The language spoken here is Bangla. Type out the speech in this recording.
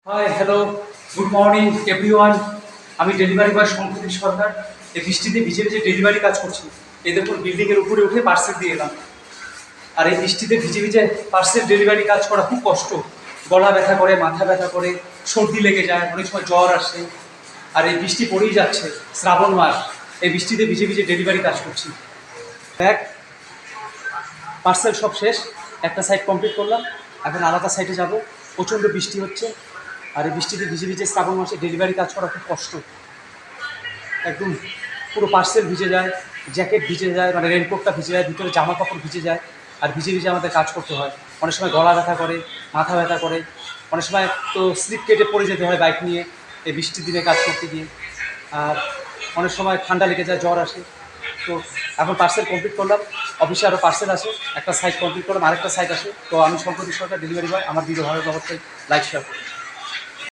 Hi hello, good morning everyone. আমি ডেলিভারি বয় শঙ্করী সরকার। এই বৃষ্টিতে ভিজে ভিজে ডেলিভারি কাজ করছি। এই দেখুন, বিল্ডিংয়ের উপরে উঠে পার্সেল দিয়ে এলাম। আর এই বৃষ্টিতে ভিজে ভিজে পার্সেল ডেলিভারি কাজ করা খুব কষ্ট। গলা ব্যথা করে, মাথা ব্যথা করে, সর্দি লেগে যায়, অনেক সময় জ্বর আসে। আর এই বৃষ্টি পড়েই যাচ্ছে, শ্রাবণ মাস। এই বৃষ্টিতে ভিজে ভিজে ডেলিভারি কাজ করছি। দেখ, পার্সেল সব শেষ, একটা সাইড কমপ্লিট করলাম, এখন আলাদা সাইডে যাব। প্রচণ্ড বৃষ্টি হচ্ছে, আর এই বৃষ্টিতে ভিজে ভিজে শ্রাবণ মাসে ডেলিভারি কাজ করা খুব কষ্ট। একদম পুরো পার্সেল ভিজে যায়, জ্যাকেট ভিজে যায়, মানে রেনকোটটা ভিজে যায়, ভিতরে জামা কাপড় ভিজে যায়। আর ভিজে ভিজে আমাদের কাজ করতে হয়। অনেক সময় গলা ব্যথা করে, মাথা ব্যথা করে, অনেক সময় তো স্লিপ কেটে পড়ে যেতে হয় বাইক নিয়ে এই বৃষ্টির দিনে কাজ করতে গিয়ে। আর অনেক সময় ঠান্ডা লেগে যায়, জ্বর আসে। তো এখন পার্সেল কমপ্লিট করলাম, অফিসে আরও পার্সেল আসে, একটা সাইট কমপ্লিট করলাম, আরেকটা সাইট আসে। তো আমি শঙ্করী সরকার, ডেলিভারি বয়। আমার ভিডিও ভালো অবশ্যই লাইক শেয়ার করুন।